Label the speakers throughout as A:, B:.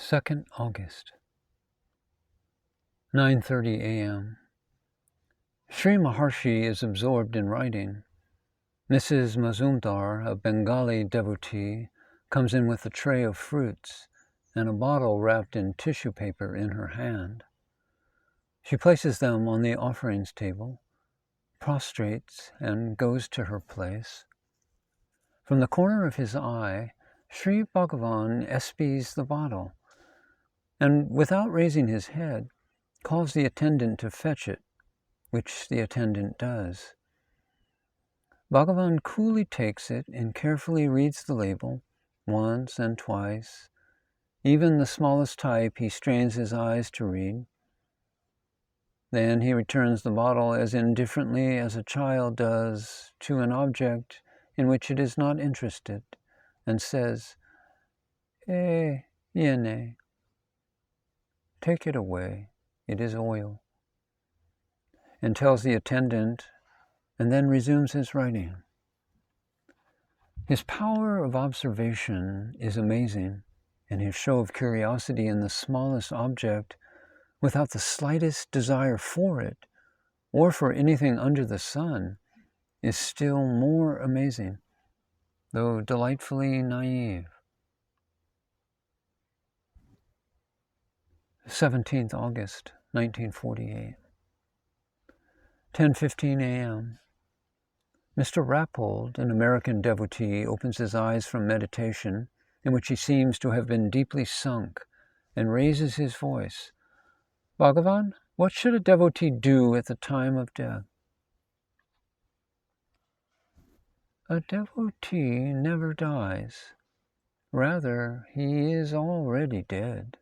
A: 2nd August, 9:30 a.m. Sri Maharshi is absorbed in writing. Mrs. Mazumdar, a Bengali devotee, comes in with a tray of fruits and a bottle wrapped in tissue paper in her hand. She places them on the offerings table, prostrates, and goes to her place. From the corner of his eye, Sri Bhagavan espies the bottle, and without raising his head, calls the attendant to fetch it, which the attendant does. Bhagavan coolly takes it and carefully reads the label once and twice. Even the smallest type he strains his eyes to read. Then he returns the bottle as indifferently as a child does to an object in which it is not interested, and says, yene, take it away, it is oil, and tells the attendant, and then resumes his writing. His power of observation is amazing, and his show of curiosity in the smallest object, without the slightest desire for it, or for anything under the sun, is still more amazing, though delightfully naive. 17th August, 1948. 10:15 a.m. Mr. Rappold, an American devotee, opens his eyes from meditation, in which he seems to have been deeply sunk, and raises his voice. Bhagavan, what should a devotee do at the time of death? A devotee never dies. Rather, he is already dead.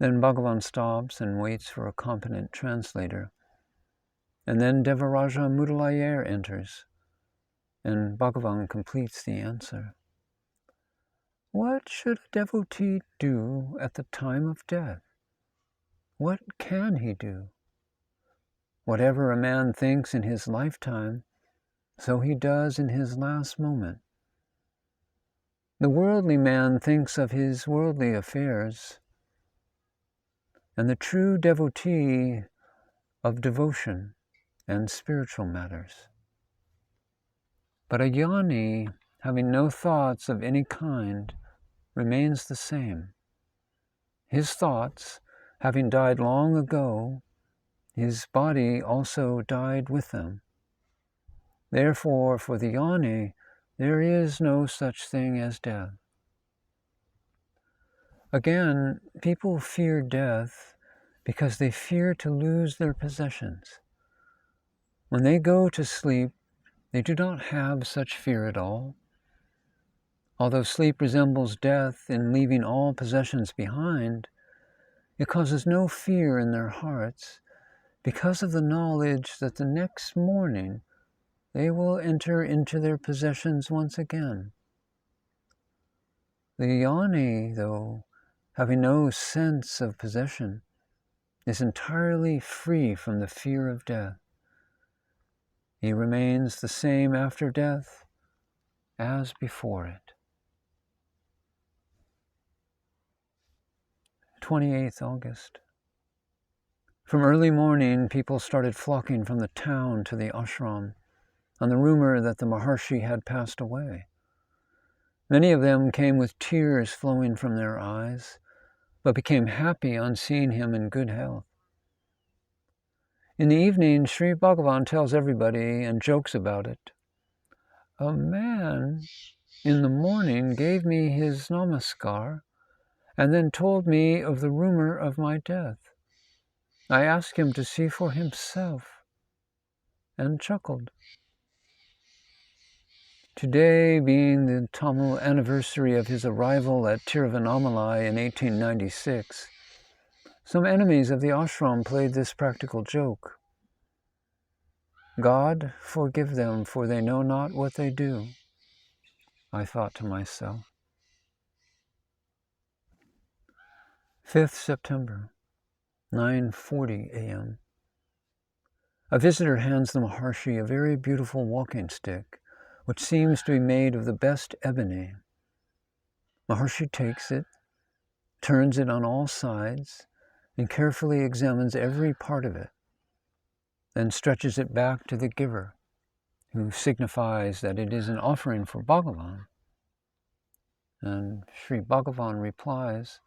A: Then Bhagavan stops and waits for a competent translator. And then Devaraja Mudalayer enters, and Bhagavan completes the answer. What should a devotee do at the time of death? What can he do? Whatever a man thinks in his lifetime, so he does in his last moment. The worldly man thinks of his worldly affairs, and the true devotee of devotion and spiritual matters. But a jnani, having no thoughts of any kind, remains the same. His thoughts, having died long ago, his body also died with them. Therefore, for the jnani, there is no such thing as death. Again, people fear death because they fear to lose their possessions. When they go to sleep, they do not have such fear at all. Although sleep resembles death in leaving all possessions behind, it causes no fear in their hearts because of the knowledge that the next morning they will enter into their possessions once again. The jnani, though, having no sense of possession, is entirely free from the fear of death. He remains the same after death as before it. 28th August. From early morning, people started flocking from the town to the ashram on the rumor that the Maharshi had passed away. Many of them came with tears flowing from their eyes, but became happy on seeing him in good health. In the evening, Sri Bhagavan tells everybody and jokes about it. A man in the morning gave me his namaskar and then told me of the rumor of my death. I asked him to see for himself and chuckled. Today, being the Tamil anniversary of his arrival at Tiruvannamalai in 1896, some enemies of the ashram played this practical joke. God, forgive them, for they know not what they do, I thought to myself. 5th September, 9:40 a.m. A visitor hands the Maharshi a very beautiful walking stick, which seems to be made of the best ebony. Maharshi takes it, turns it on all sides, and carefully examines every part of it, then stretches it back to the giver, who signifies that it is an offering for Bhagavan. And Sri Bhagavan replies,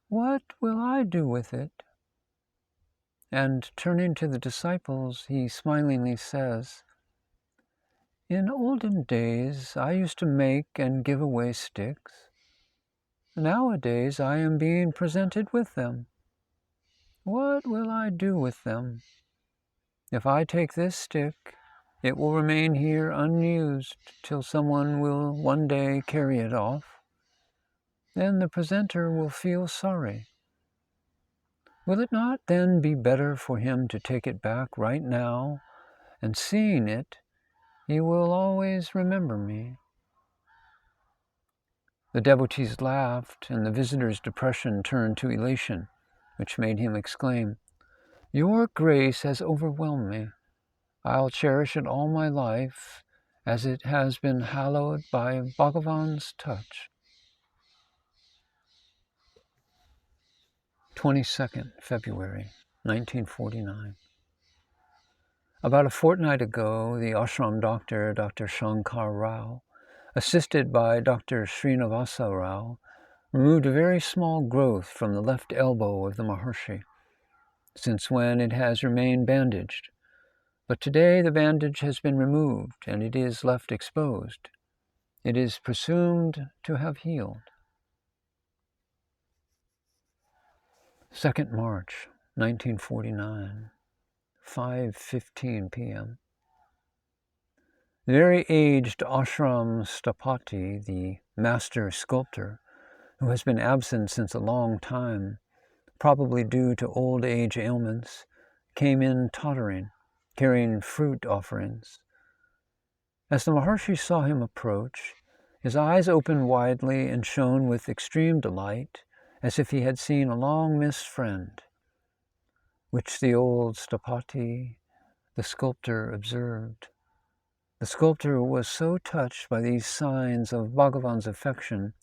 A: "What will I do with it?" And turning to the disciples, he smilingly says, "In olden days, I used to make and give away sticks. Nowadays, I am being presented with them. What will I do with them? If I take this stick, it will remain here unused till someone will one day carry it off. Then the presenter will feel sorry. Will it not then be better for him to take it back right now, and seeing it, he will always remember me?" The devotees laughed, and the visitor's depression turned to elation, which made him exclaim, "Your grace has overwhelmed me. I'll cherish it all my life, as it has been hallowed by Bhagavan's touch." 22nd February, 1949. About a fortnight ago, the ashram doctor, Dr. Shankar Rao, assisted by Dr. Srinivasa Rao, removed a very small growth from the left elbow of the Maharshi, since when it has remained bandaged. But today the bandage has been removed and it is left exposed. It is presumed to have healed. 2nd March, 1949, 5:15 p.m. The very aged ashram stapati, the master sculptor, who has been absent since a long time, probably due to old age ailments, came in tottering, carrying fruit offerings. As the Maharshi saw him approach, his eyes opened widely and shone with extreme delight, as if he had seen a long-missed friend, which the old stapati, the sculptor, observed. The sculptor was so touched by these signs of Bhagavan's affection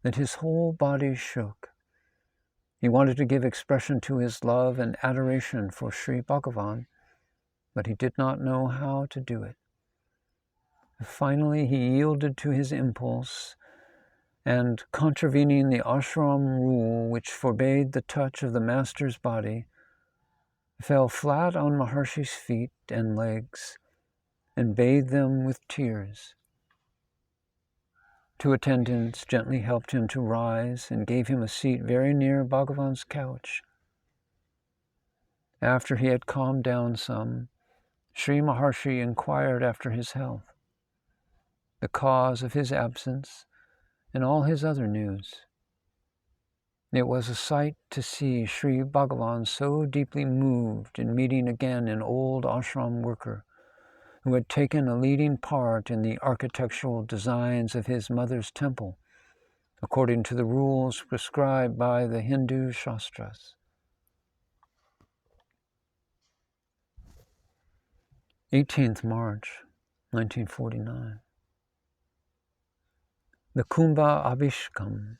A: that his whole body shook. He wanted to give expression to his love and adoration for Sri Bhagavan, but he did not know how to do it. Finally, he yielded to his impulse and, contravening the ashram rule which forbade the touch of the master's body, fell flat on Maharshi's feet and legs and bathed them with tears. 2 attendants gently helped him to rise and gave him a seat very near Bhagavan's couch. After he had calmed down some, Sri Maharshi inquired after his health, the cause of his absence, and all his other news. It was a sight to see Sri Bhagavan so deeply moved in meeting again an old ashram worker who had taken a leading part in the architectural designs of his mother's temple, according to the rules prescribed by the Hindu Shastras. 18th March, 1949. The Kumbha Abhishekam,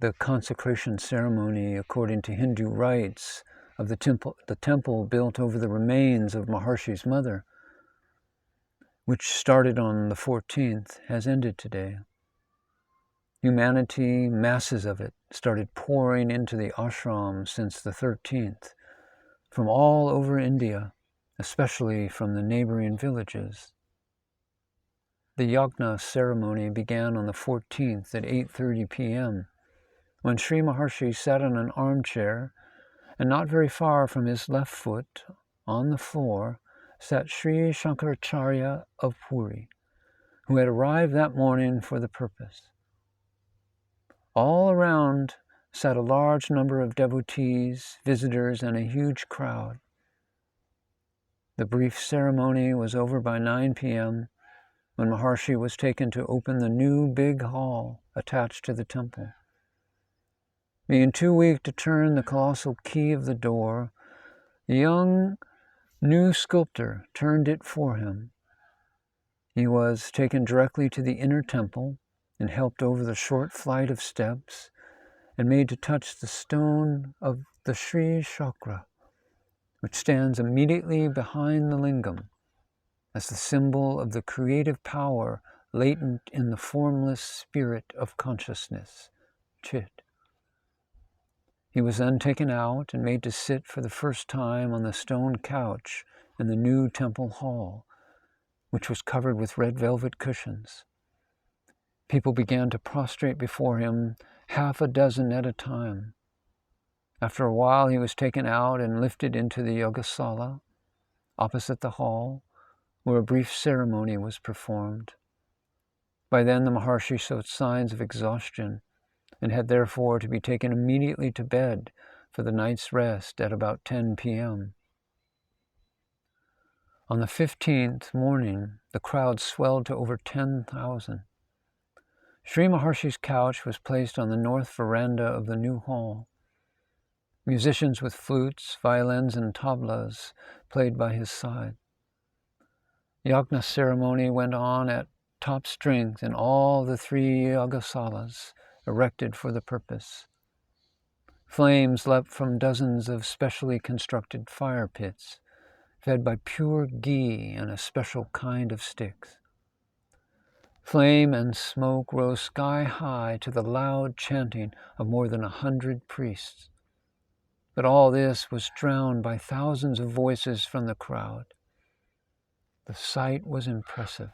A: the consecration ceremony according to Hindu rites of the temple built over the remains of Maharshi's mother, which started on the 14th, has ended today. Humanity, masses of it, started pouring into the ashram since the 13th, from all over India, especially from the neighboring villages. The yagna ceremony began on the 14th at 8:30 p.m., when Sri Maharshi sat on an armchair, and not very far from his left foot, on the floor, sat Sri Shankaracharya of Puri, who had arrived that morning for the purpose. All around sat a large number of devotees, visitors, and a huge crowd. The brief ceremony was over by 9 p.m., when Maharshi was taken to open the new big hall attached to the temple. Being too weak to turn the colossal key of the door, the young new sculptor turned it for him. He was taken directly to the inner temple and helped over the short flight of steps and made to touch the stone of the Sri Chakra, which stands immediately behind the lingam as the symbol of the creative power latent in the formless spirit of consciousness, Chit. He was then taken out and made to sit for the first time on the stone couch in the new temple hall, which was covered with red velvet cushions. People began to prostrate before him, half a dozen at a time. After a while, he was taken out and lifted into the Yogasala, opposite the hall, where a brief ceremony was performed. By then, the Maharshi showed signs of exhaustion and had therefore to be taken immediately to bed for the night's rest at about 10 p.m. On the 15th morning, the crowd swelled to over 10,000. Sri Maharshi's couch was placed on the north veranda of the new hall. Musicians with flutes, violins, and tablas played by his side. Yagna ceremony went on at top strength in all the 3 yagasalas erected for the purpose. Flames leapt from dozens of specially constructed fire pits, fed by pure ghee and a special kind of sticks. Flame and smoke rose sky high to the loud chanting of more than 100 priests. But all this was drowned by thousands of voices from the crowd. The sight was impressive.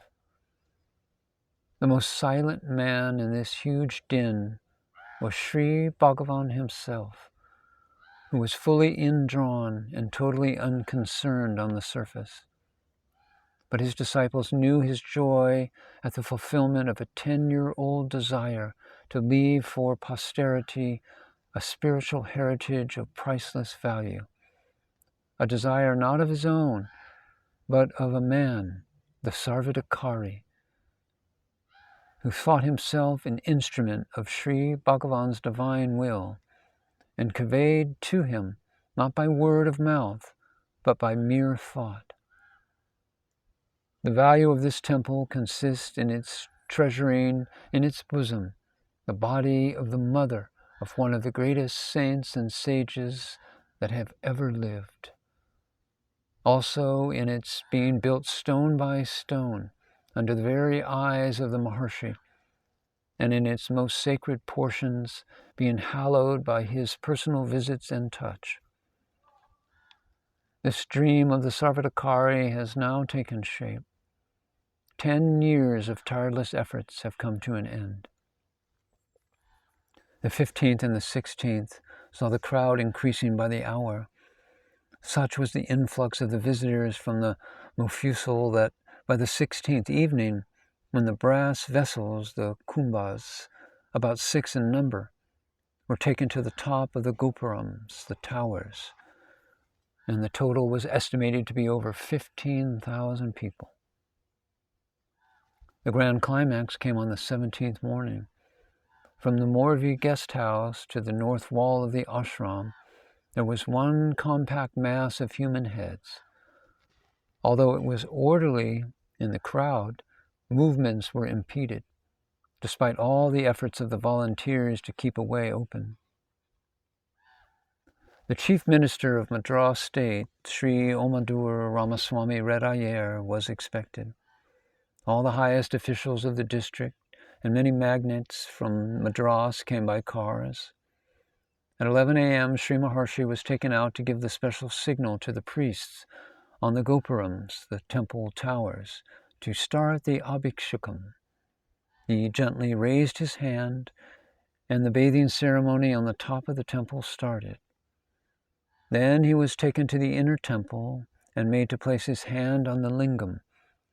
A: The most silent man in this huge din was Sri Bhagavan himself, who was fully indrawn and totally unconcerned on the surface. But his disciples knew his joy at the fulfillment of a 10-year-old desire to leave for posterity a spiritual heritage of priceless value, a desire not of his own, but of a man, the Sarvadakari, who thought himself an instrument of Sri Bhagavan's divine will and conveyed to him, not by word of mouth, but by mere thought. The value of this temple consists in its treasuring in its bosom the body of the mother of one of the greatest saints and sages that have ever lived. Also in its being built stone by stone under the very eyes of the Maharshi, and in its most sacred portions being hallowed by his personal visits and touch. This dream of the Sarvadakari has now taken shape. 10 years of tireless efforts have come to an end. The 15th and the 16th saw the crowd increasing by the hour. Such was the influx of the visitors from the Mufusal that by the 16th evening, when the brass vessels, the kumbhas, about 6 in number, were taken to the top of the gopurams, the towers, and the total was estimated to be over 15,000 people. The grand climax came on the 17th morning. From the Morvi guest house to the north wall of the ashram, there was one compact mass of human heads. Although it was orderly in the crowd, movements were impeded, despite all the efforts of the volunteers to keep a way open. The chief minister of Madras state, Sri Omadur Ramaswamy Redayar, was expected. All the highest officials of the district and many magnates from Madras came by cars. At 11 a.m., Sri Maharshi was taken out to give the special signal to the priests on the gopurams, the temple towers, to start the abhikshakam. He gently raised his hand, and the bathing ceremony on the top of the temple started. Then he was taken to the inner temple and made to place his hand on the lingam,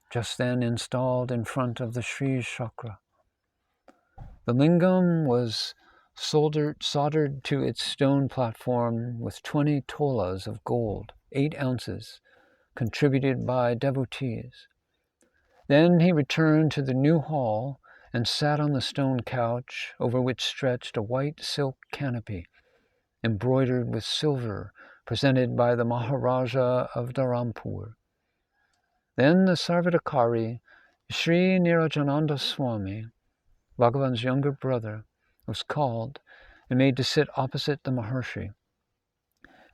A: just then installed in front of the Sri Chakra. The lingam was soldered to its stone platform with 20 tolas of gold, 8 ounces, contributed by devotees. Then he returned to the new hall and sat on the stone couch over which stretched a white silk canopy, embroidered with silver, presented by the Maharaja of Dharampur. Then the Sarvadakari, Sri Nirajananda Swami, Bhagavan's younger brother, was called and made to sit opposite the Maharshi.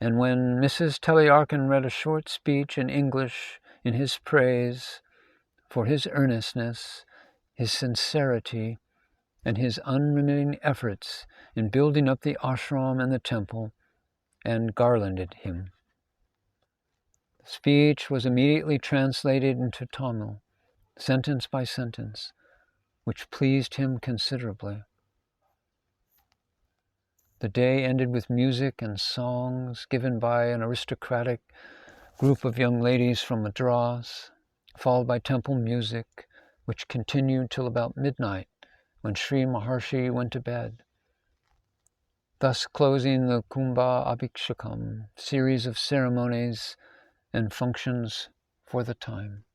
A: And when Mrs. Teliarkin read a short speech in English in his praise for his earnestness, his sincerity, and his unremitting efforts in building up the ashram and the temple, and garlanded him. The speech was immediately translated into Tamil, sentence by sentence, which pleased him considerably. The day ended with music and songs given by an aristocratic group of young ladies from Madras, followed by temple music, which continued till about midnight, when Sri Maharshi went to bed, thus closing the Kumbha Abhikshakam series of ceremonies and functions for the time.